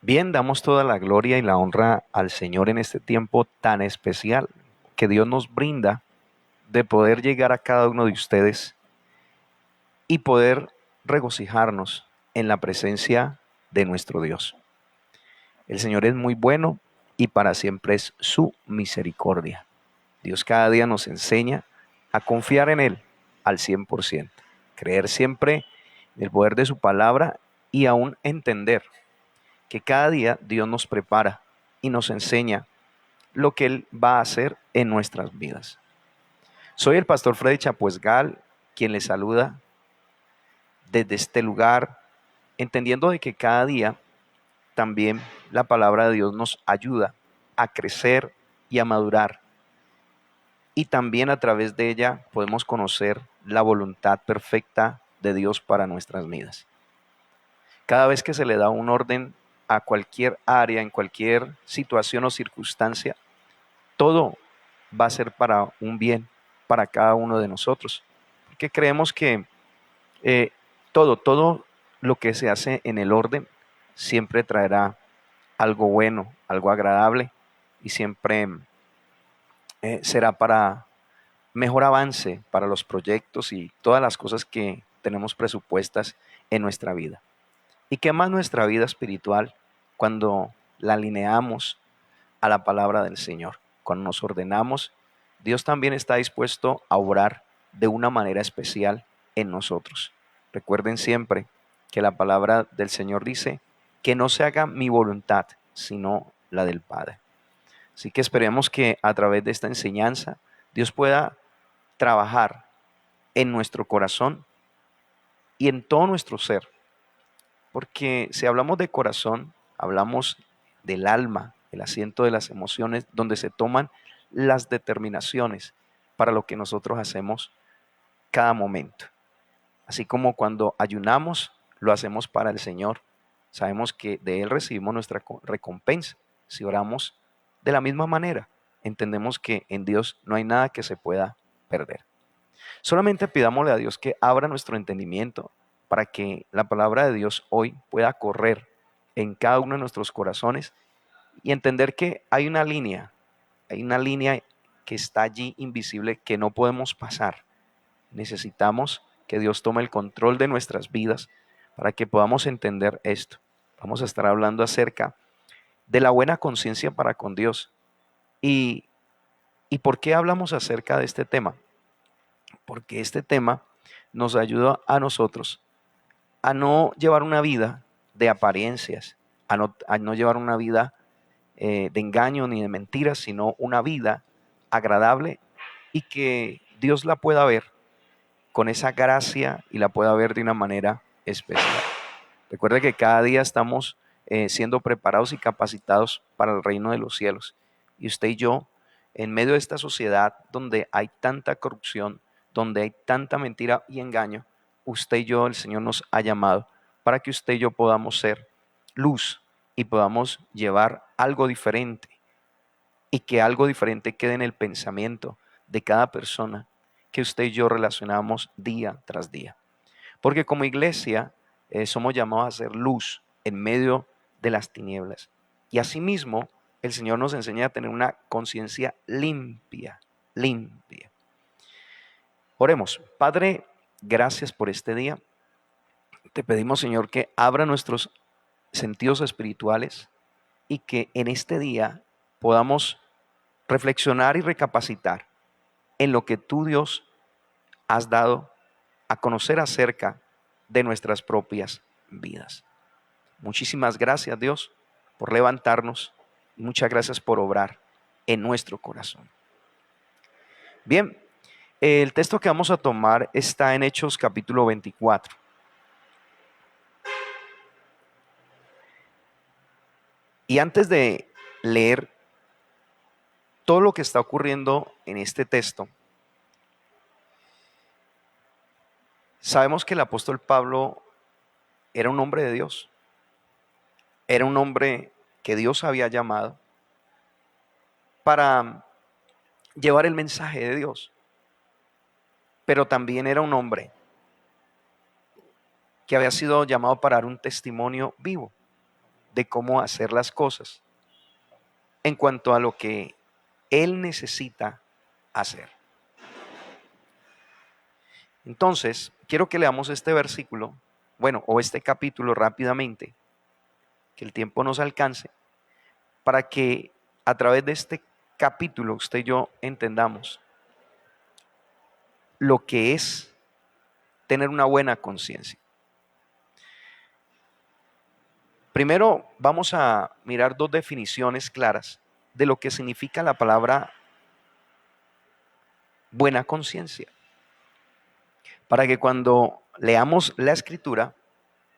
Bien, damos toda la gloria y la honra al Señor en este tiempo tan especial que Dios nos brinda de poder llegar a cada uno de ustedes y poder regocijarnos en la presencia de nuestro Dios. El Señor es muy bueno y para siempre es su misericordia. Dios cada día nos enseña a confiar en Él al 100%, creer siempre en el poder de su palabra y aún entender que cada día Dios nos prepara y nos enseña lo que Él va a hacer en nuestras vidas. Soy el pastor Freddy Chapuesgal, quien les saluda desde este lugar, entendiendo de que cada día también la palabra de Dios nos ayuda a crecer y a madurar. Y también a través de ella podemos conocer la voluntad perfecta de Dios para nuestras vidas. Cada vez que se le da un orden a cualquier área, en cualquier situación o circunstancia, todo va a ser para un bien para cada uno de nosotros. Porque creemos que eh, todo lo que se hace en el orden siempre traerá algo bueno, algo agradable y siempre será para mejor avance para los proyectos y todas las cosas que tenemos presupuestas en nuestra vida. ¿Y qué más nuestra vida espiritual cuando la alineamos a la palabra del Señor? Cuando nos ordenamos, Dios también está dispuesto a obrar de una manera especial en nosotros. Recuerden siempre que la palabra del Señor dice que no se haga mi voluntad, sino la del Padre. Así que esperemos que a través de esta enseñanza Dios pueda trabajar en nuestro corazón y en todo nuestro ser. Porque si hablamos de corazón, hablamos del alma, el asiento de las emociones, donde se toman las determinaciones para lo que nosotros hacemos cada momento. Así como cuando ayunamos, lo hacemos para el Señor. Sabemos que de Él recibimos nuestra recompensa. Si oramos de la misma manera, entendemos que en Dios no hay nada que se pueda perder. Solamente pidámosle a Dios que abra nuestro entendimiento para que la palabra de Dios hoy pueda correr en cada uno de nuestros corazones y entender que hay una línea que está allí invisible que no podemos pasar. Necesitamos que Dios tome el control de nuestras vidas para que podamos entender esto. Vamos a estar hablando acerca de la buena conciencia para con Dios. ¿Y, ¿Y por qué hablamos acerca de este tema? Porque este tema nos ayuda a nosotros a no llevar una vida de apariencias, a no llevar una vida de engaño ni de mentiras, sino una vida agradable y que Dios la pueda ver con esa gracia y la pueda ver de una manera especial. Recuerde que cada día estamos siendo preparados y capacitados para el reino de los cielos. Y usted y yo, en medio de esta sociedad donde hay tanta corrupción, donde hay tanta mentira y engaño, usted y yo, el Señor nos ha llamado para que usted y yo podamos ser luz y podamos llevar algo diferente y que algo diferente quede en el pensamiento de cada persona que usted y yo relacionamos día tras día. Porque como iglesia somos llamados a ser luz en medio de las tinieblas. Y asimismo, el Señor nos enseña a tener una conciencia limpia, limpia. Oremos. Padre, gracias por este día. Te pedimos, Señor, que abra nuestros sentidos espirituales y que en este día podamos reflexionar y recapacitar en lo que tú, Dios, has dado a conocer acerca de nuestras propias vidas. Muchísimas gracias, Dios, por levantarnos y muchas gracias por obrar en nuestro corazón. Bien, el texto que vamos a tomar está en Hechos capítulo 24. Y antes de leer todo lo que está ocurriendo en este texto, sabemos que el apóstol Pablo era un hombre de Dios, era un hombre que Dios había llamado para llevar el mensaje de Dios, pero también era un hombre que había sido llamado para dar un testimonio vivo. de cómo hacer las cosas en cuanto a lo que Él necesita hacer. Entonces, quiero que leamos este versículo, bueno, o este capítulo rápidamente, que el tiempo nos alcance, para que a través de este capítulo usted y yo entendamos lo que es tener una buena conciencia. Primero vamos a mirar dos definiciones claras de lo que significa la palabra buena conciencia, para que cuando leamos la escritura,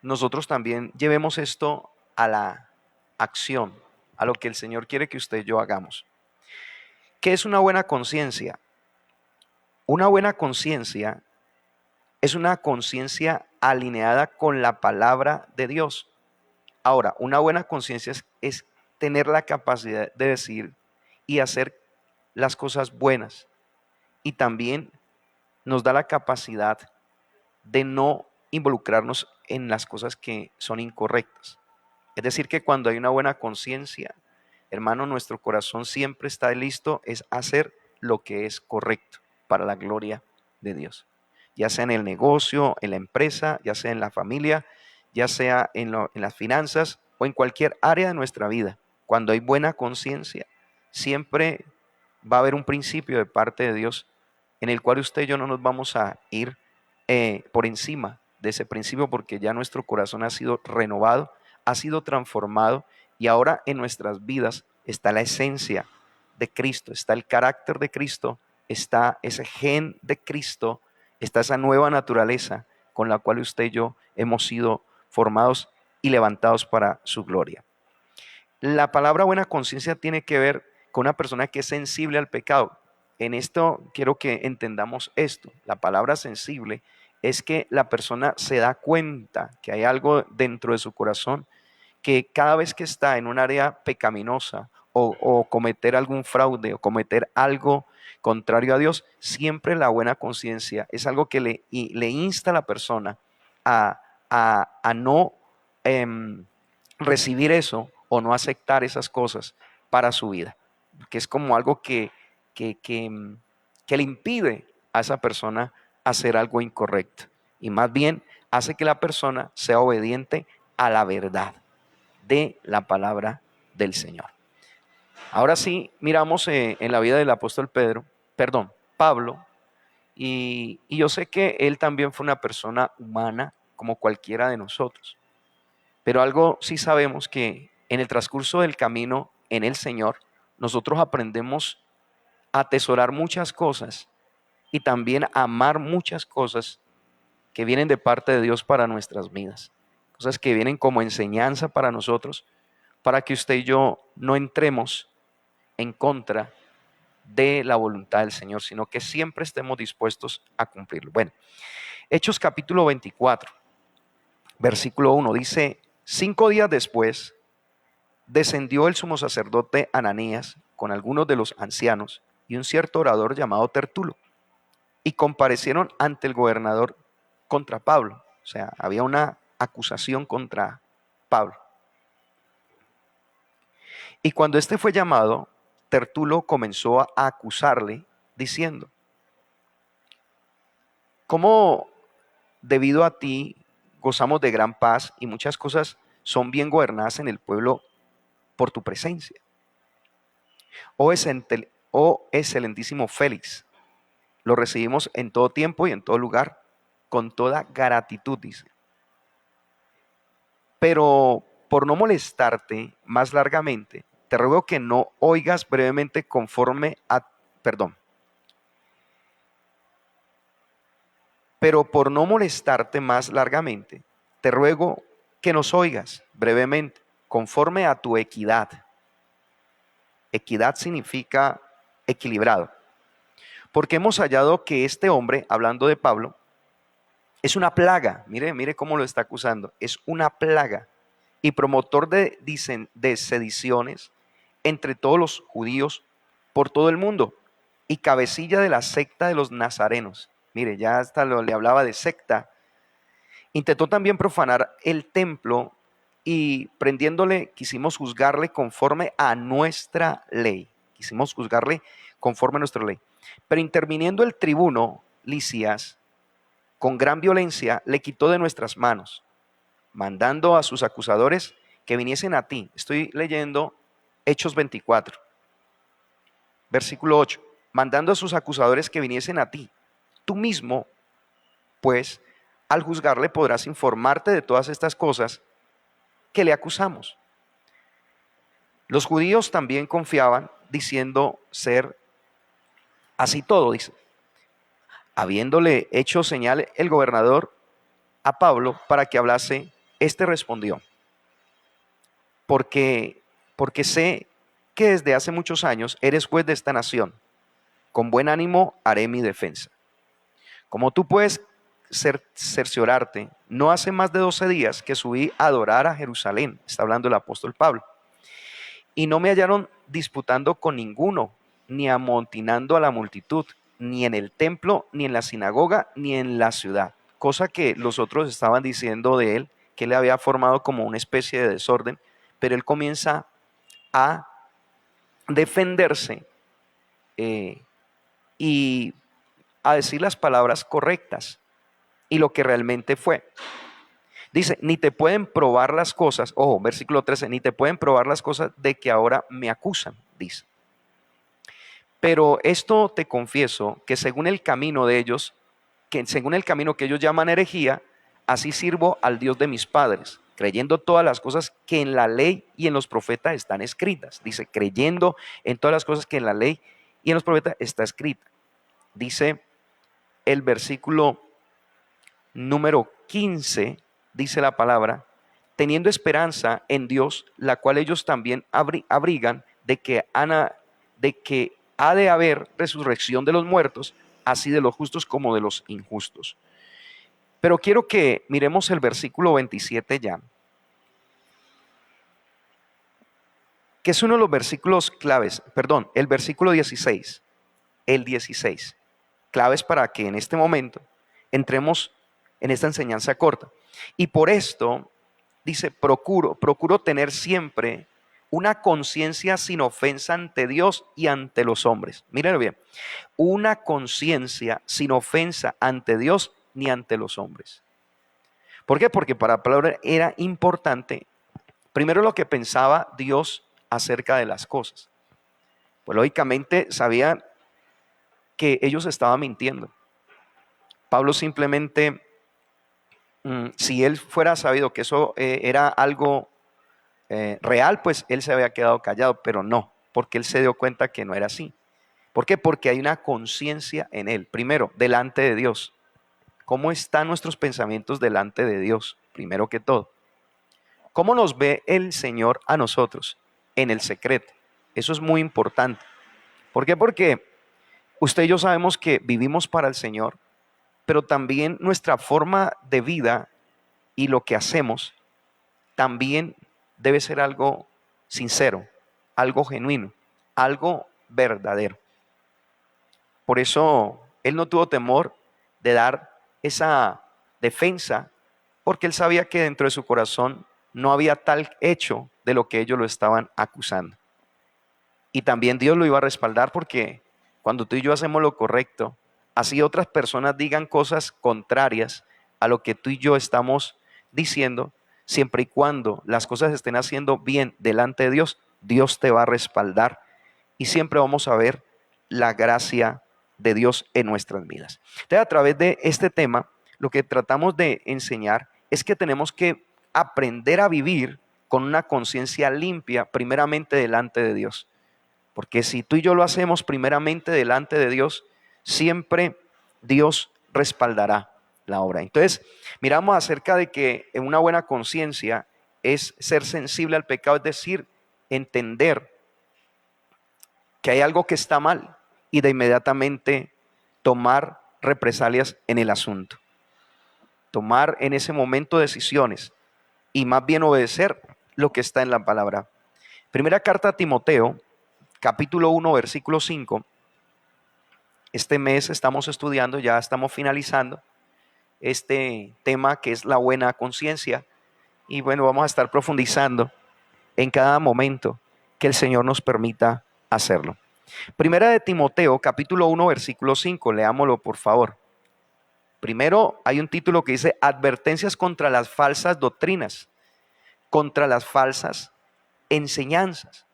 nosotros también llevemos esto a la acción, a lo que el Señor quiere que usted y yo hagamos. ¿Qué es una buena conciencia? Una buena conciencia es una conciencia alineada con la palabra de Dios. Ahora, una buena conciencia es tener la capacidad de decir y hacer las cosas buenas. Y también nos da la capacidad de no involucrarnos en las cosas que son incorrectas. Es decir, que cuando hay una buena conciencia, hermano, nuestro corazón siempre está listo, es hacer lo que es correcto para la gloria de Dios. Ya sea en el negocio, en la empresa, ya sea en la familia, ya sea en las finanzas o en cualquier área de nuestra vida. Cuando hay buena conciencia, siempre va a haber un principio de parte de Dios en el cual usted y yo no nos vamos a ir por encima de ese principio, porque ya nuestro corazón ha sido renovado, ha sido transformado, y ahora en nuestras vidas está la esencia de Cristo, está el carácter de Cristo, está ese gen de Cristo, está esa nueva naturaleza con la cual usted y yo hemos sido formados y levantados para su gloria. La palabra buena conciencia tiene que ver con una persona que es sensible al pecado. En esto quiero que entendamos esto. La palabra sensible es que la persona se da cuenta que hay algo dentro de su corazón que cada vez que está en un área pecaminosa o cometer algún fraude o cometer algo contrario a Dios, siempre la buena conciencia es algo que le insta a la persona a no recibir eso o no aceptar esas cosas para su vida, que es como algo que le impide a esa persona hacer algo incorrecto, y más bien hace que la persona sea obediente a la verdad de la palabra del Señor. Ahora sí, miramos en la vida del apóstol Pablo, y yo sé que él también fue una persona humana como cualquiera de nosotros, pero algo sí sabemos, que en el transcurso del camino en el Señor, nosotros aprendemos a atesorar muchas cosas y también a amar muchas cosas que vienen de parte de Dios para nuestras vidas, cosas que vienen como enseñanza para nosotros, para que usted y yo no entremos en contra de la voluntad del Señor, sino que siempre estemos dispuestos a cumplirlo. Bueno, Hechos capítulo 24, versículo 1 dice: 5 días después descendió el sumo sacerdote Ananías con algunos de los ancianos y un cierto orador llamado Tertulo, y comparecieron ante el gobernador contra Pablo. O sea, había una acusación contra Pablo. Y cuando éste fue llamado, Tertulo comenzó a acusarle diciendo: ¿cómo debido a ti gozamos de gran paz y muchas cosas son bien gobernadas en el pueblo por tu presencia? Oh excelentísimo Félix, lo recibimos en todo tiempo y en todo lugar, con toda gratitud, dice. Pero por no molestarte más largamente, te ruego que no oigas brevemente pero por no molestarte más largamente, te ruego que nos oigas brevemente, conforme a tu equidad. Equidad significa equilibrado. Porque hemos hallado que este hombre, hablando de Pablo, es una plaga. Mire cómo lo está acusando. Es una plaga y promotor de sediciones entre todos los judíos por todo el mundo, y cabecilla de la secta de los nazarenos. Mire, ya hasta le hablaba de secta. Intentó también profanar el templo y prendiéndole quisimos juzgarle conforme a nuestra ley. Quisimos juzgarle conforme a nuestra ley. Pero interviniendo el tribuno Licias, con gran violencia le quitó de nuestras manos, mandando a sus acusadores que viniesen a ti. Estoy leyendo Hechos 24, versículo 8. Mandando a sus acusadores que viniesen a ti. Tú mismo, pues, al juzgarle podrás informarte de todas estas cosas que le acusamos. Los judíos también confiaban, diciendo ser así todo, dice. Habiéndole hecho señal el gobernador a Pablo para que hablase, este respondió: porque sé que desde hace muchos años eres juez de esta nación. Con buen ánimo haré mi defensa. Como tú puedes cerciorarte, no hace más de 12 días que subí a adorar a Jerusalén, está hablando el apóstol Pablo, y no me hallaron disputando con ninguno, ni amontinando a la multitud, ni en el templo, ni en la sinagoga, ni en la ciudad. Cosa que los otros estaban diciendo de él, que él había formado como una especie de desorden, pero él comienza a defenderse y a decir las palabras correctas y lo que realmente fue. Dice, ni te pueden probar las cosas, ojo, versículo 13, ni te pueden probar las cosas de que ahora me acusan, dice. Pero esto te confieso, que según el camino de ellos, que según el camino que ellos llaman herejía, así sirvo al Dios de mis padres, creyendo todas las cosas que en la ley y en los profetas están escritas. Dice, creyendo en todas las cosas que en la ley y en los profetas está escrita. Dice el versículo número 15, dice la palabra, teniendo esperanza en Dios, la cual ellos también abrigan de que ha de haber resurrección de los muertos, así de los justos como de los injustos. Pero quiero que miremos el versículo 27 ya, que es uno de los versículos claves, perdón, el versículo 16, el 16, claves para que en este momento entremos en esta enseñanza corta. Y por esto, dice, procuro tener siempre una conciencia sin ofensa ante Dios y ante los hombres. Mírenlo bien, una conciencia sin ofensa ante Dios ni ante los hombres. ¿Por qué? Porque para Pablo era importante, primero lo que pensaba Dios acerca de las cosas. Pues lógicamente sabía que ellos estaban mintiendo. Pablo simplemente, si él fuera sabido que eso era algo real, pues él se había quedado callado, pero no, porque él se dio cuenta que no era así. ¿Por qué? Porque hay una conciencia en él, primero, delante de Dios. ¿Cómo están nuestros pensamientos delante de Dios? Primero que todo. ¿Cómo nos ve el Señor a nosotros? En el secreto. Eso es muy importante. ¿Por qué? Porque usted y yo sabemos que vivimos para el Señor, pero también nuestra forma de vida y lo que hacemos también debe ser algo sincero, algo genuino, algo verdadero. Por eso él no tuvo temor de dar esa defensa, porque él sabía que dentro de su corazón no había tal hecho de lo que ellos lo estaban acusando. Y también Dios lo iba a respaldar, porque cuando tú y yo hacemos lo correcto, así otras personas digan cosas contrarias a lo que tú y yo estamos diciendo, siempre y cuando las cosas estén haciendo bien delante de Dios, Dios te va a respaldar y siempre vamos a ver la gracia de Dios en nuestras vidas. Entonces, a través de este tema, lo que tratamos de enseñar es que tenemos que aprender a vivir con una conciencia limpia, primeramente delante de Dios. Porque si tú y yo lo hacemos primeramente delante de Dios, siempre Dios respaldará la obra. Entonces, miramos acerca de que una buena conciencia es ser sensible al pecado, es decir, entender que hay algo que está mal y de inmediatamente tomar represalias en el asunto. Tomar en ese momento decisiones y más bien obedecer lo que está en la palabra. Primera carta a Timoteo, capítulo 1, versículo 5. Este mes estamos estudiando, ya estamos finalizando este tema que es la buena conciencia. y bueno, vamos a estar profundizando en cada momento que el Señor nos permita hacerlo. Primera de Timoteo, capítulo 1, versículo 5, leámoslo por favor. Primero hay un título que dice advertencias contra las falsas doctrinas, contra las falsas enseñanzas.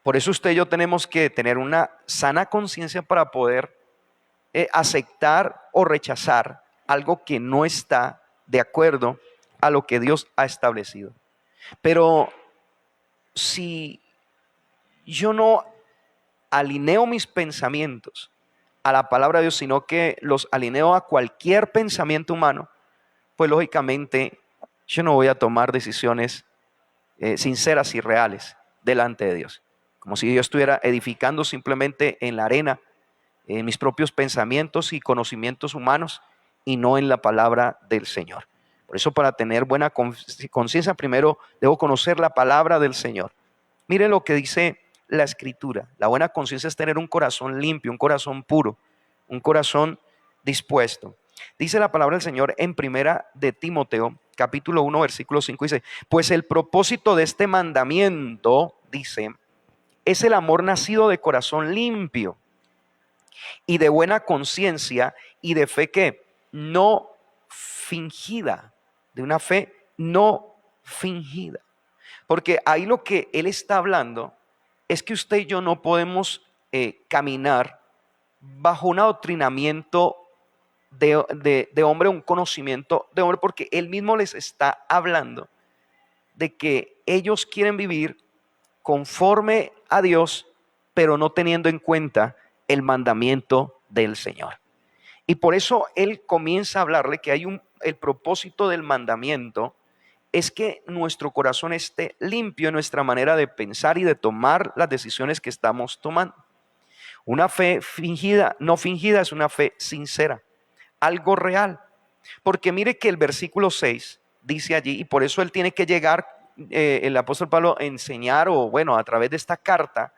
Por eso usted y yo tenemos que tener una sana conciencia para poder aceptar o rechazar algo que no está de acuerdo a lo que Dios ha establecido. Pero si yo no alineo mis pensamientos a la palabra de Dios, sino que los alineo a cualquier pensamiento humano, pues lógicamente yo no voy a tomar decisiones sinceras y reales delante de Dios. Como si yo estuviera edificando simplemente en la arena, en mis propios pensamientos y conocimientos humanos y no en la palabra del Señor. Por eso, para tener buena conciencia, primero debo conocer la palabra del Señor. Mire lo que dice la Escritura. La buena conciencia es tener un corazón limpio, un corazón puro, un corazón dispuesto. Dice la palabra del Señor en primera de Timoteo, capítulo 1, versículo 5, dice, pues el propósito de este mandamiento, dice, es el amor nacido de corazón limpio y de buena conciencia y de fe que no fingida, de una fe no fingida. Porque ahí lo que él está hablando es que usted y yo no podemos caminar bajo un adoctrinamiento de hombre, un conocimiento de hombre, porque él mismo les está hablando de que ellos quieren vivir conforme a Dios, pero no teniendo en cuenta el mandamiento del Señor. Y por eso él comienza a hablarle que hay el propósito del mandamiento es que nuestro corazón esté limpio en nuestra manera de pensar y de tomar las decisiones que estamos tomando. Una fe fingida, no fingida, es una fe sincera, algo real. Porque mire que el versículo 6 dice allí, y por eso él tiene que llegar, el apóstol Pablo, a enseñar, o bueno, a través de esta carta,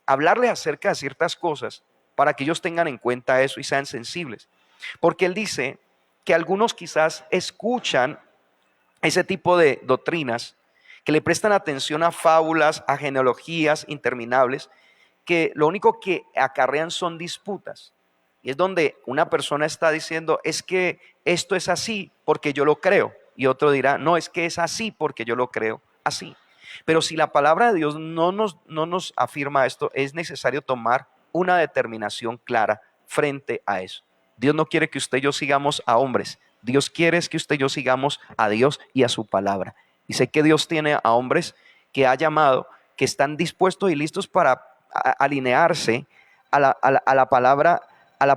hablarles acerca de ciertas cosas para que ellos tengan en cuenta eso y sean sensibles. Porque él dice que algunos quizás escuchan ese tipo de doctrinas, que le prestan atención a fábulas, a genealogías interminables, que lo único que acarrean son disputas. Y es donde una persona está diciendo, es que esto es así porque yo lo creo. Y otro dirá, no, es que es así porque yo lo creo así. Pero si la palabra de Dios no nos afirma esto, es necesario tomar una determinación clara frente a eso. Dios no quiere que usted y yo sigamos a hombres. Dios quiere que usted y yo sigamos a Dios y a su palabra. Y sé que Dios tiene a hombres que ha llamado, que están dispuestos y listos para alinearse a la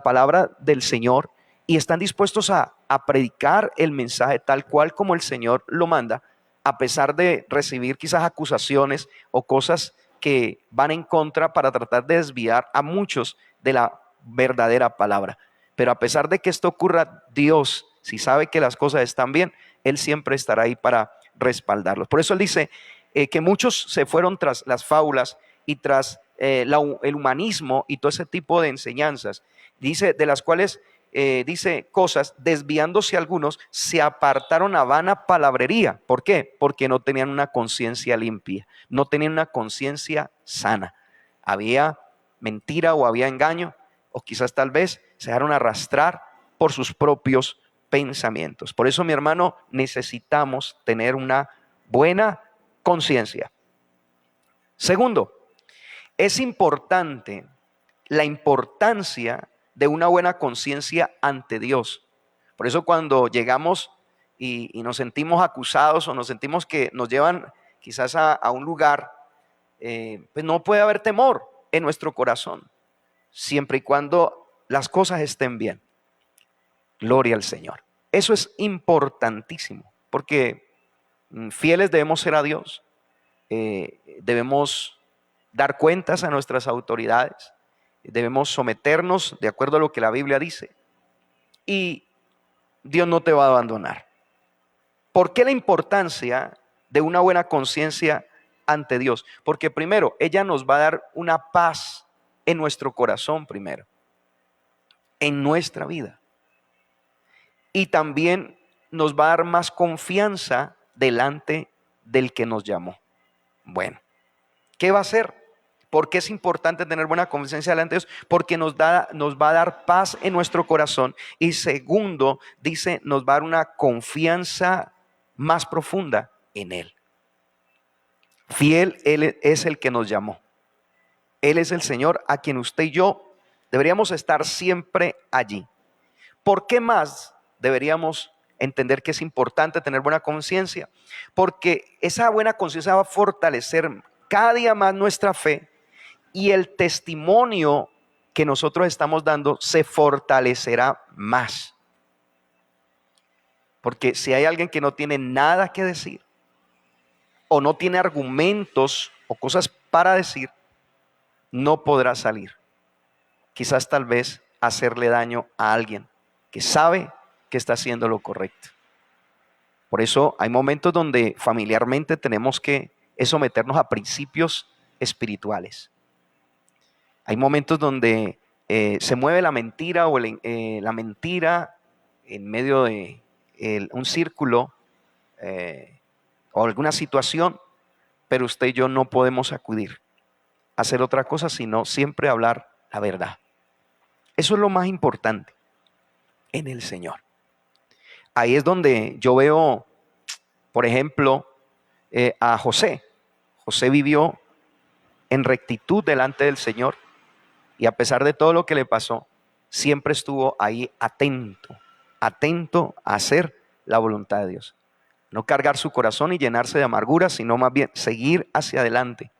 palabra del Señor, y están dispuestos a predicar el mensaje tal cual como el Señor lo manda, a pesar de recibir quizás acusaciones o cosas que van en contra para tratar de desviar a muchos de la verdadera palabra. Pero a pesar de que esto ocurra, Dios, si sabe que las cosas están bien, Él siempre estará ahí para respaldarlos. Por eso Él dice que muchos se fueron tras las fábulas y tras el humanismo y todo ese tipo de enseñanzas. Dice, de las cuales dice cosas, desviándose algunos, se apartaron a vana palabrería. ¿Por qué? Porque no tenían una conciencia limpia, no tenían una conciencia sana. Había mentira o había engaño, o quizás tal vez se dejaron arrastrar por sus propios pensamientos. Por eso, mi hermano, necesitamos tener una buena conciencia. Segundo, es importante la importancia de una buena conciencia ante Dios. Por eso cuando llegamos y nos sentimos acusados o nos sentimos que nos llevan quizás a un lugar, pues no puede haber temor en nuestro corazón, siempre y cuando las cosas estén bien. Gloria al Señor. Eso es importantísimo, porque fieles debemos ser a Dios, debemos dar cuentas a nuestras autoridades, debemos someternos de acuerdo a lo que la Biblia dice, y Dios no te va a abandonar. ¿Por qué la importancia de una buena conciencia ante Dios? Porque primero, ella nos va a dar una paz en nuestro corazón primero, en nuestra vida. Y también nos va a dar más confianza delante del que nos llamó. Bueno, ¿qué va a hacer? ¿Por qué es importante tener buena conciencia delante de Dios? Porque nos va a dar paz en nuestro corazón. Y segundo, dice, nos va a dar una confianza más profunda en Él. Fiel Él es el que nos llamó. Él es el Señor a quien usted y yo deberíamos estar siempre allí. ¿Por qué más deberíamos entender que es importante tener buena conciencia? Porque esa buena conciencia va a fortalecer cada día más nuestra fe y el testimonio que nosotros estamos dando se fortalecerá más. Porque si hay alguien que no tiene nada que decir o no tiene argumentos o cosas para decir, no podrá salir. Quizás tal vez hacerle daño a alguien que sabe que está haciendo lo correcto. Por eso hay momentos donde familiarmente tenemos que someternos a principios espirituales. Hay momentos donde se mueve la mentira o la mentira en medio de un círculo o alguna situación, pero usted y yo no podemos acudir a hacer otra cosa sino siempre hablar la verdad. Eso es lo más importante en el Señor. Ahí es donde yo veo, por ejemplo, a José. José vivió en rectitud delante del Señor y a pesar de todo lo que le pasó, siempre estuvo ahí atento a hacer la voluntad de Dios. No cargar su corazón y llenarse de amargura, sino más bien seguir hacia adelante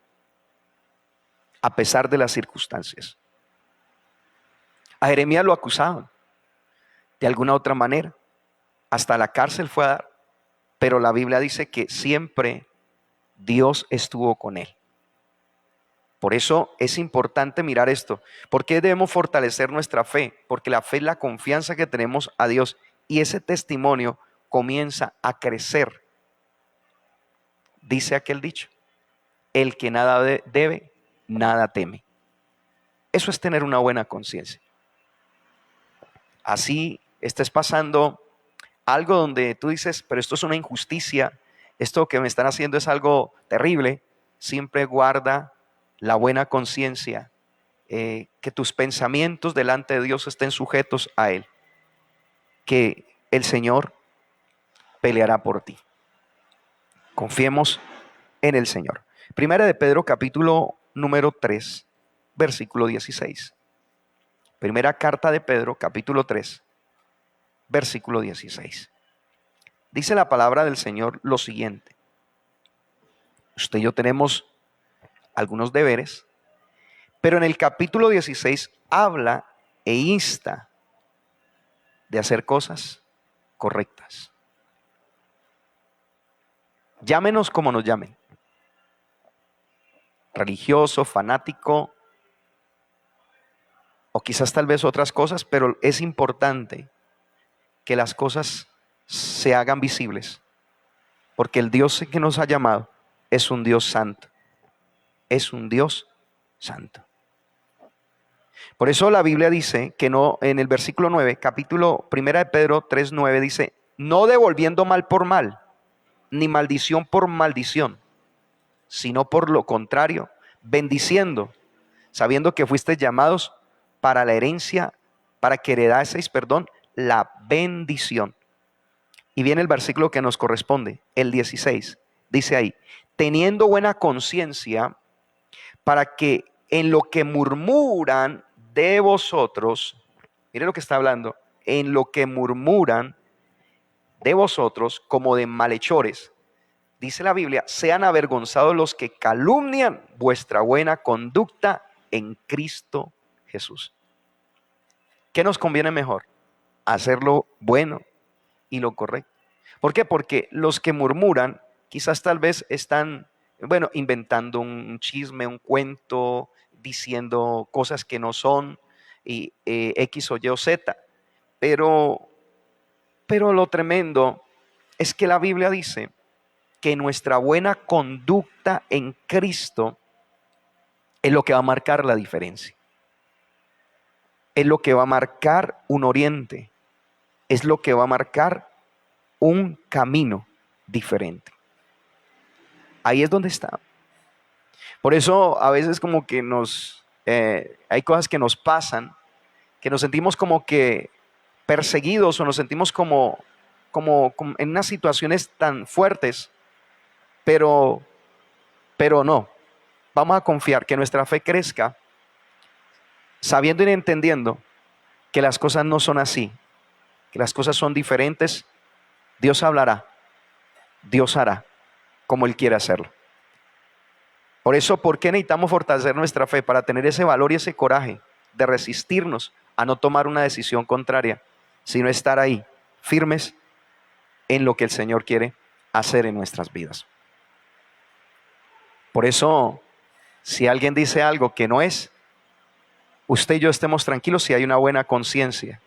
a pesar de las circunstancias. A Jeremías lo acusaban de alguna otra manera. Hasta la cárcel fue a dar. Pero la Biblia dice que siempre Dios estuvo con él. Por eso es importante mirar esto. ¿Por qué debemos fortalecer nuestra fe? Porque la fe es la confianza que tenemos a Dios y ese testimonio comienza a crecer. Dice aquel dicho, el que nada debe, nada teme. Eso es tener una buena conciencia. Así estés pasando algo donde tú dices, pero esto es una injusticia, esto que me están haciendo es algo terrible, siempre guarda la buena conciencia, que tus pensamientos delante de Dios estén sujetos a Él, que el Señor peleará por ti. Confiemos en el Señor. Primera de Pedro, capítulo número 3, versículo 16. Primera carta de Pedro, capítulo 3, versículo 16. Dice la palabra del Señor lo siguiente. Usted y yo tenemos algunos deberes, pero en el capítulo 16 habla e insta de hacer cosas correctas. Llámenos como nos llamen. Religioso, fanático, o quizás tal vez otras cosas, pero es importante que las cosas se hagan visibles, porque el Dios que nos ha llamado es un Dios santo, es un Dios santo. Por eso la Biblia dice que no, en el versículo 9, capítulo 1 de Pedro 3:9 dice, no devolviendo mal por mal, ni maldición por maldición, sino por lo contrario, bendiciendo, sabiendo que fuisteis llamados para la herencia, para que heredaseis, la bendición. Y viene el versículo que nos corresponde, el 16. Dice ahí, teniendo buena conciencia, para que en lo que murmuran de vosotros, mire lo que está hablando, en lo que murmuran de vosotros como de malhechores, dice la Biblia, sean avergonzados los que calumnian vuestra buena conducta en Cristo Jesús. ¿Qué nos conviene mejor? Hacer lo bueno y lo correcto. ¿Por qué? Porque los que murmuran quizás tal vez están, inventando un chisme, un cuento, diciendo cosas que no son, y X o Y o Z. Pero lo tremendo es que la Biblia dice que nuestra buena conducta en Cristo es lo que va a marcar la diferencia. Es lo que va a marcar un oriente. Es lo que va a marcar un camino diferente. Ahí es donde está. Por eso a veces como que hay cosas que nos pasan, que nos sentimos como que perseguidos o nos sentimos como en unas situaciones tan fuertes, pero no. Vamos a confiar que nuestra fe crezca sabiendo y entendiendo que las cosas no son así, que las cosas son diferentes. Dios hablará, Dios hará como Él quiere hacerlo. Por eso, ¿por qué necesitamos fortalecer nuestra fe? Para tener ese valor y ese coraje de resistirnos a no tomar una decisión contraria, sino estar ahí, firmes en lo que el Señor quiere hacer en nuestras vidas. Por eso, si alguien dice algo que no es, usted y yo estemos tranquilos si hay una buena conciencia.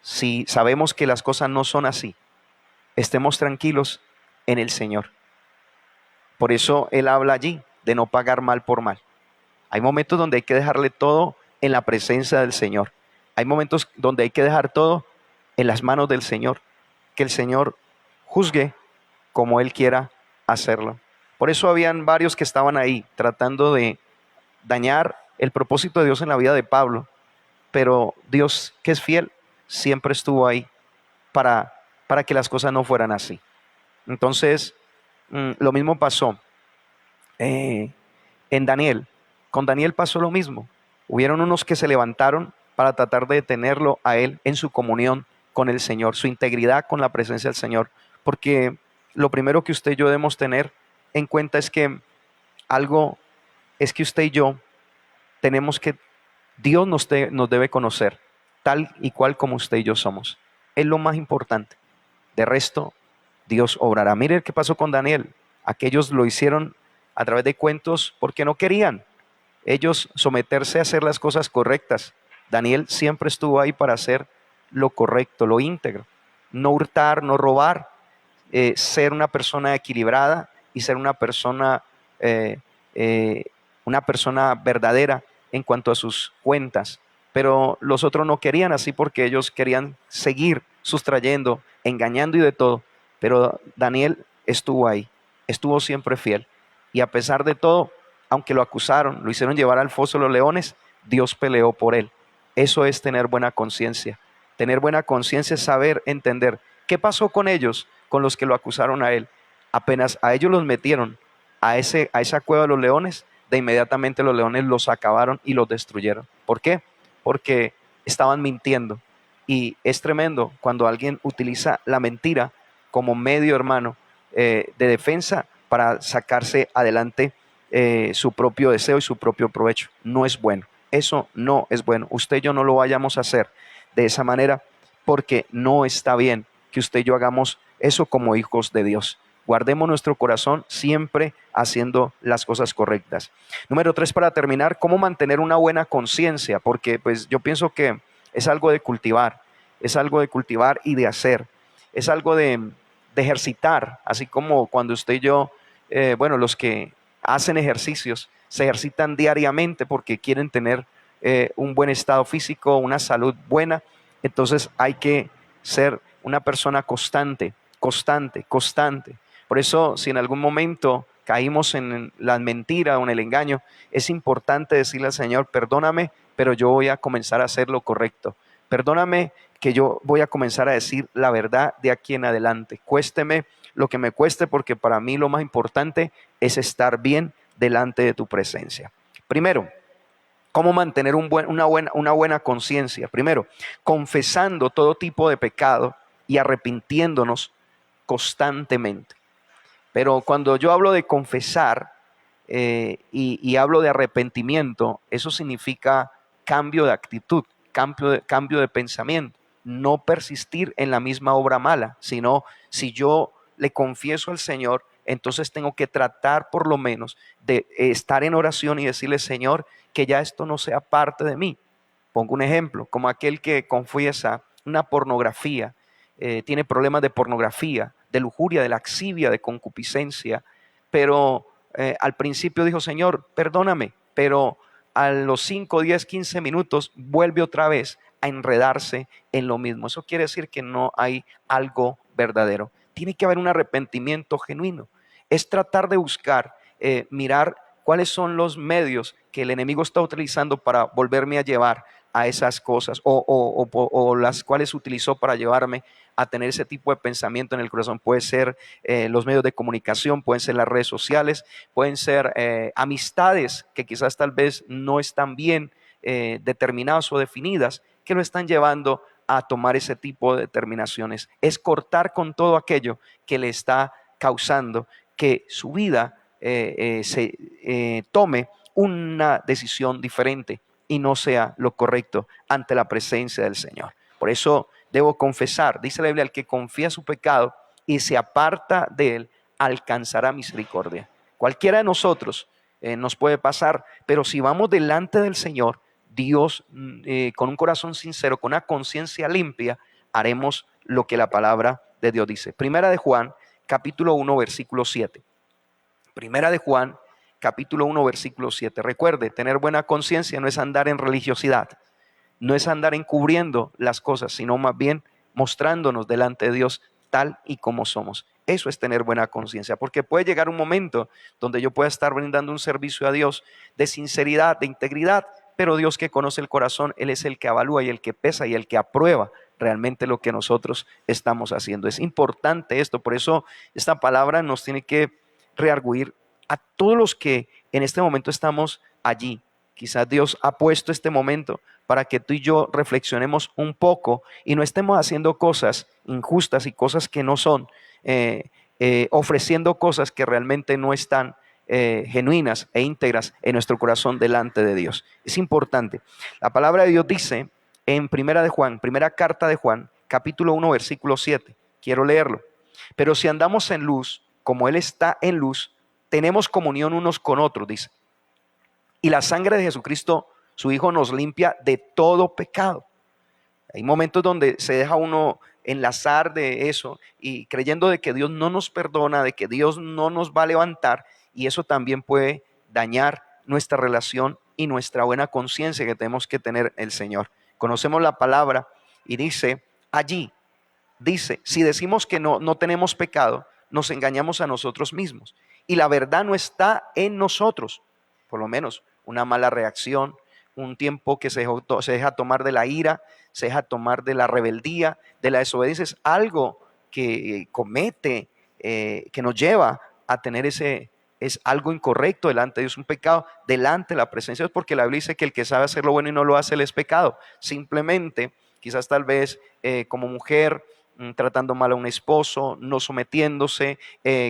Si sabemos que las cosas no son así, estemos tranquilos en el Señor. Por eso Él habla allí de no pagar mal por mal. Hay momentos donde hay que dejarle todo en la presencia del Señor. Hay momentos donde hay que dejar todo en las manos del Señor. Que el Señor juzgue como Él quiera hacerlo. Por eso habían varios que estaban ahí tratando de dañar el propósito de Dios en la vida de Pablo. Pero Dios, que es fiel, siempre estuvo ahí para que las cosas no fueran así. Entonces, lo mismo pasó en Daniel. Con Daniel pasó lo mismo. Hubieron unos que se levantaron para tratar de detenerlo a él en su comunión con el Señor, su integridad con la presencia del Señor. Porque lo primero que usted y yo debemos tener en cuenta es que usted y yo tenemos que, Dios nos debe conocer tal y cual como usted y yo somos. Es lo más importante. De resto, Dios obrará. Mire qué pasó con Daniel. Aquellos lo hicieron a través de cuentos porque no querían ellos someterse a hacer las cosas correctas. Daniel siempre estuvo ahí para hacer lo correcto, lo íntegro. No hurtar, no robar, ser una persona equilibrada y ser eh, una persona verdadera en cuanto a sus cuentas. Pero los otros no querían así porque ellos querían seguir sustrayendo, engañando y de todo. Pero Daniel estuvo ahí, estuvo siempre fiel. Y a pesar de todo, aunque lo acusaron, lo hicieron llevar al foso de los leones, Dios peleó por él. Eso es tener buena conciencia. Tener buena conciencia es saber, entender qué pasó con ellos, con los que lo acusaron a él. Apenas a ellos los metieron a esa cueva de los leones, de inmediatamente los leones los acabaron y los destruyeron. ¿Por qué? Porque estaban mintiendo. Y es tremendo cuando alguien utiliza la mentira como medio, hermano, de defensa para sacarse adelante su propio deseo y su propio provecho. No es bueno. Eso no es bueno. Usted y yo no lo vayamos a hacer de esa manera porque no está bien que usted y yo hagamos eso como hijos de Dios. Guardemos nuestro corazón siempre haciendo las cosas correctas. Número 3, para terminar, cómo mantener una buena conciencia, porque pues yo pienso que es algo de cultivar y de hacer, es algo de ejercitar, así como cuando usted y yo, los que hacen ejercicios, se ejercitan diariamente porque quieren tener un buen estado físico, una salud buena. Entonces hay que ser una persona constante. Por eso, si en algún momento caímos en la mentira o en el engaño, es importante decirle al Señor: perdóname, pero yo voy a comenzar a hacer lo correcto. Perdóname, que yo voy a comenzar a decir la verdad de aquí en adelante. Cuésteme lo que me cueste, porque para mí lo más importante es estar bien delante de tu presencia. Primero, ¿cómo mantener una buena conciencia? Primero, confesando todo tipo de pecado y arrepintiéndonos constantemente. Pero cuando yo hablo de confesar y hablo de arrepentimiento, eso significa cambio de actitud, cambio de pensamiento. No persistir en la misma obra mala, sino si yo le confieso al Señor, entonces tengo que tratar por lo menos de estar en oración y decirle: Señor, que ya esto no sea parte de mí. Pongo un ejemplo, como aquel que confiesa una pornografía, tiene problemas de pornografía, de lujuria, de laxivia, de concupiscencia, pero al principio dijo: Señor, perdóname, pero a los 5, 10, 15 minutos vuelve otra vez a enredarse en lo mismo. Eso quiere decir que no hay algo verdadero. Tiene que haber un arrepentimiento genuino. Es tratar de buscar, mirar cuáles son los medios que el enemigo está utilizando para volverme a llevar a esas cosas o las cuales utilizó para llevarme a tener ese tipo de pensamiento en el corazón. Puede ser los medios de comunicación, pueden ser las redes sociales, pueden ser amistades que quizás tal vez no están bien determinadas o definidas, que lo están llevando a tomar ese tipo de determinaciones. Es cortar con todo aquello que le está causando que su vida se tome una decisión diferente y no sea lo correcto ante la presencia del Señor. Por eso debo confesar, dice la Biblia, el que confía su pecado y se aparta de él, alcanzará misericordia. Cualquiera de nosotros nos puede pasar, pero si vamos delante del Señor, Dios, con un corazón sincero, con una conciencia limpia, haremos lo que la palabra de Dios dice. Primera de Juan, capítulo 1, versículo 7. Primera de Juan, capítulo 1, versículo 7. Recuerde, tener buena conciencia no es andar en religiosidad, no es andar encubriendo las cosas, sino más bien mostrándonos delante de Dios tal y como somos. Eso es tener buena conciencia, porque puede llegar un momento donde yo pueda estar brindando un servicio a Dios de sinceridad, de integridad, pero Dios, que conoce el corazón, Él es el que evalúa y el que pesa y el que aprueba realmente lo que nosotros estamos haciendo. Es importante esto, por eso esta palabra nos tiene que reargüir a todos los que en este momento estamos allí. Quizás Dios ha puesto este momento para que tú y yo reflexionemos un poco y no estemos haciendo cosas injustas y cosas que no son, ofreciendo cosas que realmente no están genuinas e íntegras en nuestro corazón delante de Dios. Es importante. La palabra de Dios dice en primera carta de Juan, capítulo 1, versículo 7. Quiero leerlo. Pero si andamos en luz, como Él está en luz, tenemos comunión unos con otros, dice. Y la sangre de Jesucristo, su Hijo, nos limpia de todo pecado. Hay momentos donde se deja uno enlazar de eso y creyendo de que Dios no nos perdona, de que Dios no nos va a levantar, y eso también puede dañar nuestra relación y nuestra buena conciencia que tenemos que tener el Señor. Conocemos la palabra y dice allí, dice, si decimos que no tenemos pecado, nos engañamos a nosotros mismos y la verdad no está en nosotros. Por lo menos una mala reacción, un tiempo que se deja tomar de la ira, se deja tomar de la rebeldía, de la desobediencia, es algo que comete, que nos lleva a tener es algo incorrecto delante de Dios, un pecado delante de la presencia de Dios, porque la Biblia dice que el que sabe hacer lo bueno y no lo hace, él es pecado. Simplemente, quizás tal vez como mujer, tratando mal a un esposo, no sometiéndose,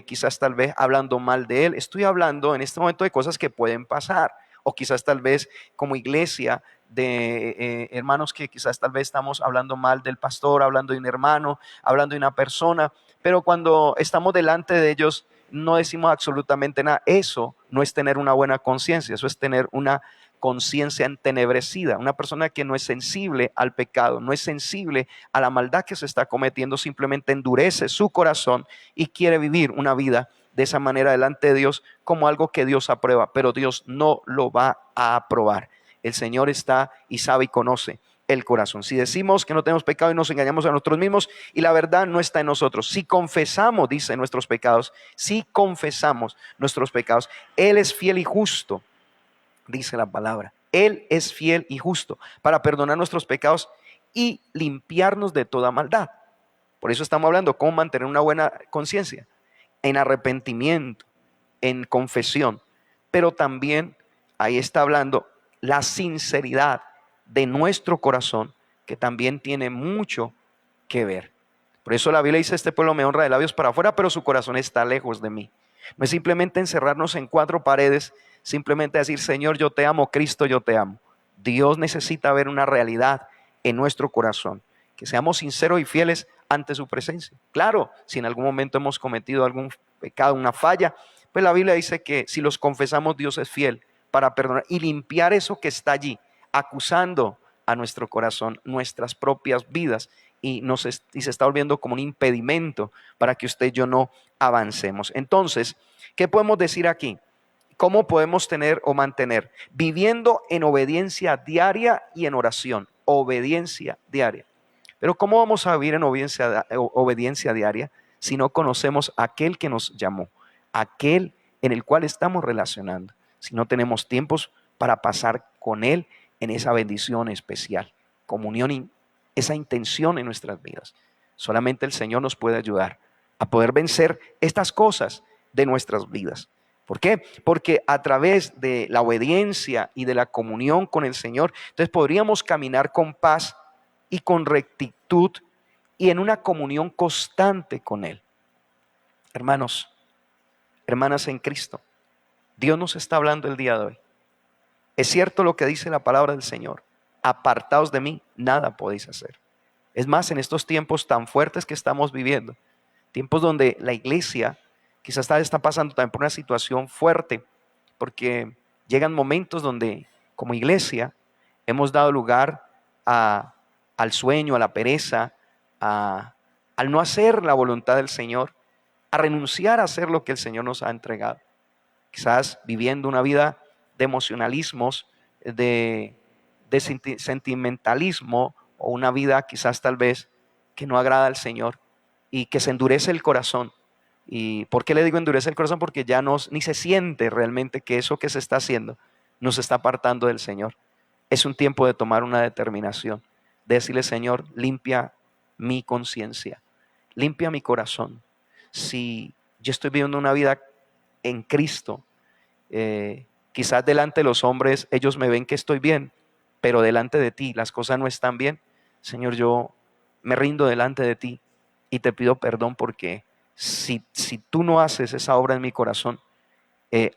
quizás tal vez hablando mal de él. Estoy hablando en este momento de cosas que pueden pasar, o quizás tal vez como iglesia de hermanos que quizás tal vez estamos hablando mal del pastor, hablando de un hermano, hablando de una persona, pero cuando estamos delante de ellos no decimos absolutamente nada. Eso no es tener una buena conciencia, eso es tener una conciencia entenebrecida, una persona que no es sensible al pecado, no es sensible a la maldad que se está cometiendo, simplemente endurece su corazón y quiere vivir una vida de esa manera delante de Dios como algo que Dios aprueba, pero Dios no lo va a aprobar. El Señor está y sabe y conoce el corazón. Si decimos que no tenemos pecado y nos engañamos a nosotros mismos y la verdad no está en nosotros, si confesamos, dice, nuestros pecados, si confesamos nuestros pecados, Él es fiel y justo, dice la palabra. Él es fiel y justo para perdonar nuestros pecados y limpiarnos de toda maldad. Por eso estamos hablando cómo mantener una buena conciencia, en arrepentimiento, en confesión, pero también ahí está hablando la sinceridad de nuestro corazón, que también tiene mucho que ver. Por eso la Biblia dice, este pueblo me honra de labios para afuera, pero su corazón está lejos de mí. No es simplemente encerrarnos en cuatro paredes, simplemente decir, Señor, yo te amo, Cristo, yo te amo. Dios necesita ver una realidad en nuestro corazón, que seamos sinceros y fieles ante su presencia. Claro, si en algún momento hemos cometido algún pecado, una falla, pues la Biblia dice que si los confesamos, Dios es fiel para perdonar y limpiar eso que está allí, acusando a nuestro corazón, nuestras propias vidas, y se está volviendo como un impedimento para que usted y yo no avancemos. Entonces, ¿qué podemos decir aquí? ¿Cómo podemos tener o mantener? Viviendo en obediencia diaria y en oración. Obediencia diaria. Pero ¿cómo vamos a vivir en obediencia diaria si no conocemos a aquel que nos llamó, aquel en el cual estamos relacionando? Si no tenemos tiempos para pasar con Él en esa bendición especial, comunión y esa intención en nuestras vidas. Solamente el Señor nos puede ayudar a poder vencer estas cosas de nuestras vidas. ¿Por qué? Porque a través de la obediencia y de la comunión con el Señor, entonces podríamos caminar con paz y con rectitud y en una comunión constante con Él. Hermanos, hermanas en Cristo, Dios nos está hablando el día de hoy. Es cierto lo que dice la palabra del Señor. Apartaos de mí, nada podéis hacer. Es más, en estos tiempos tan fuertes que estamos viviendo, tiempos donde la iglesia quizás está pasando también por una situación fuerte, porque llegan momentos donde como iglesia hemos dado lugar al sueño, a la pereza, al no hacer la voluntad del Señor, a renunciar a hacer lo que el Señor nos ha entregado. Quizás viviendo una vida de emocionalismos, de sentimentalismo, o una vida quizás tal vez que no agrada al Señor y que se endurece el corazón. ¿Y por qué le digo endurece el corazón? Porque ya ni se siente realmente que eso que se está haciendo nos está apartando del Señor. Es un tiempo de tomar una determinación, de decirle: Señor, limpia mi conciencia, limpia mi corazón. Si yo estoy viviendo una vida en Cristo, quizás delante de los hombres ellos me ven que estoy bien, pero delante de ti las cosas no están bien. Señor, yo me rindo delante de ti y te pido perdón, porque si tú no haces esa obra en mi corazón,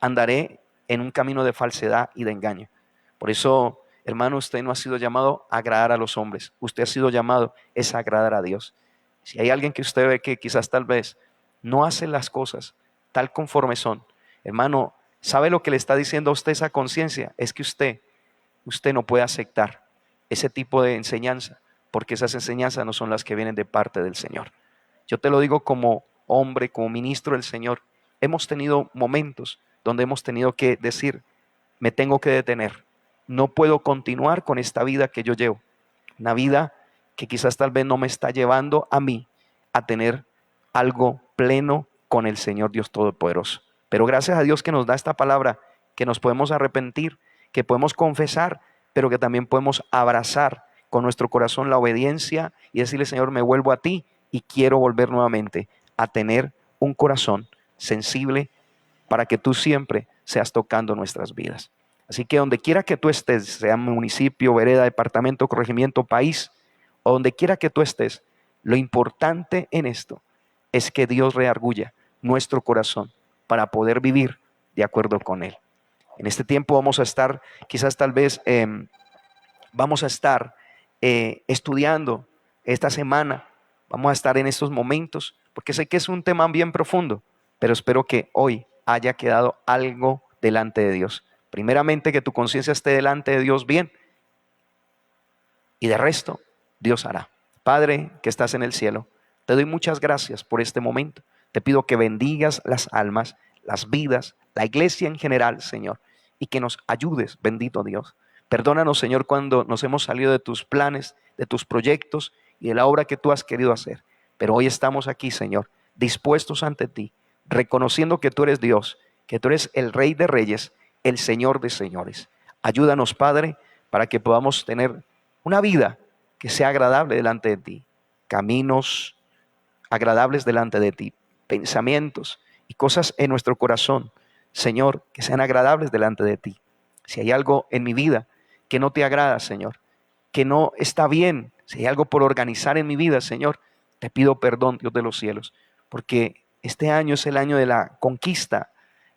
andaré en un camino de falsedad y de engaño. Por eso, hermano, usted no ha sido llamado a agradar a los hombres. Usted ha sido llamado es a agradar a Dios. Si hay alguien que usted ve que quizás tal vez no hace las cosas tal conforme son, hermano, ¿sabe lo que le está diciendo a usted esa conciencia? Es que usted no puede aceptar ese tipo de enseñanza, porque esas enseñanzas no son las que vienen de parte del Señor. Yo te lo digo como hombre, como ministro del Señor. Hemos tenido momentos donde hemos tenido que decir: me tengo que detener. No puedo continuar con esta vida que yo llevo. Una vida que quizás tal vez no me está llevando a mí a tener algo pleno con el Señor Dios Todopoderoso. Pero gracias a Dios que nos da esta palabra, que nos podemos arrepentir, que podemos confesar, pero que también podemos abrazar con nuestro corazón la obediencia y decirle: Señor, me vuelvo a ti y quiero volver nuevamente a tener un corazón sensible para que tú siempre seas tocando nuestras vidas. Así que donde quiera que tú estés, sea municipio, vereda, departamento, corregimiento, país, o donde quiera que tú estés, lo importante en esto es que Dios reargulla nuestro corazón para poder vivir de acuerdo con Él. En este tiempo vamos a estar, quizás tal vez, vamos a estar estudiando esta semana, vamos a estar en estos momentos, porque sé que es un tema bien profundo, pero espero que hoy haya quedado algo delante de Dios. Primeramente, que tu conciencia esté delante de Dios bien, y de resto Dios hará. Padre que estás en el cielo, te doy muchas gracias por este momento. Te pido que bendigas las almas, las vidas, la iglesia en general, Señor, y que nos ayudes, bendito Dios. Perdónanos, Señor, cuando nos hemos salido de tus planes, de tus proyectos y de la obra que tú has querido hacer. Pero hoy estamos aquí, Señor, dispuestos ante ti, reconociendo que tú eres Dios, que tú eres el Rey de Reyes, el Señor de Señores. Ayúdanos, Padre, para que podamos tener una vida que sea agradable delante de ti, caminos agradables delante de ti, pensamientos y cosas en nuestro corazón, Señor, que sean agradables delante de ti. Si hay algo en mi vida que no te agrada, Señor, que no está bien, si hay algo por organizar en mi vida, Señor, te pido perdón, Dios de los cielos, porque este año es el año de la conquista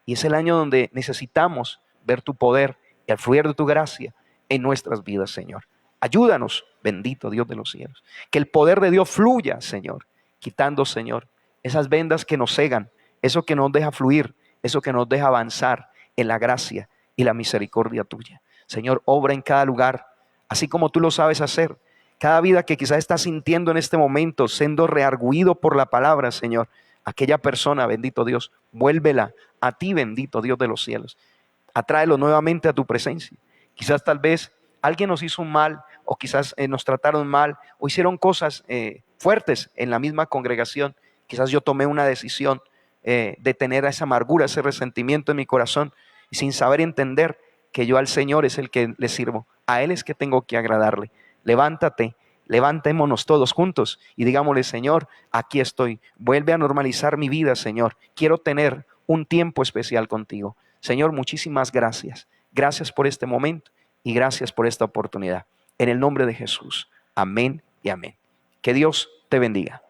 y es el año donde necesitamos ver tu poder y el fluir de tu gracia en nuestras vidas, Señor. Ayúdanos, bendito Dios de los cielos, que el poder de Dios fluya, Señor, quitando, Señor, esas vendas que nos cegan, eso que nos deja fluir, eso que nos deja avanzar en la gracia y la misericordia tuya. Señor, obra en cada lugar, así como tú lo sabes hacer. Cada vida que quizás está sintiendo en este momento, siendo reargüido por la palabra, Señor, aquella persona, bendito Dios, vuélvela a ti, bendito Dios de los cielos. Atráelo nuevamente a tu presencia. Quizás tal vez alguien nos hizo un mal o quizás nos trataron mal, o hicieron cosas fuertes en la misma congregación. Quizás yo tomé una decisión de tener esa amargura, ese resentimiento en mi corazón, y sin saber entender que yo al Señor es el que le sirvo, a Él es que tengo que agradarle. Levántate, levantémonos todos juntos y digámosle: Señor, aquí estoy, vuelve a normalizar mi vida, Señor, quiero tener un tiempo especial contigo. Señor, muchísimas gracias. Gracias por este momento y gracias por esta oportunidad. En el nombre de Jesús. Amén y amén. Que Dios te bendiga.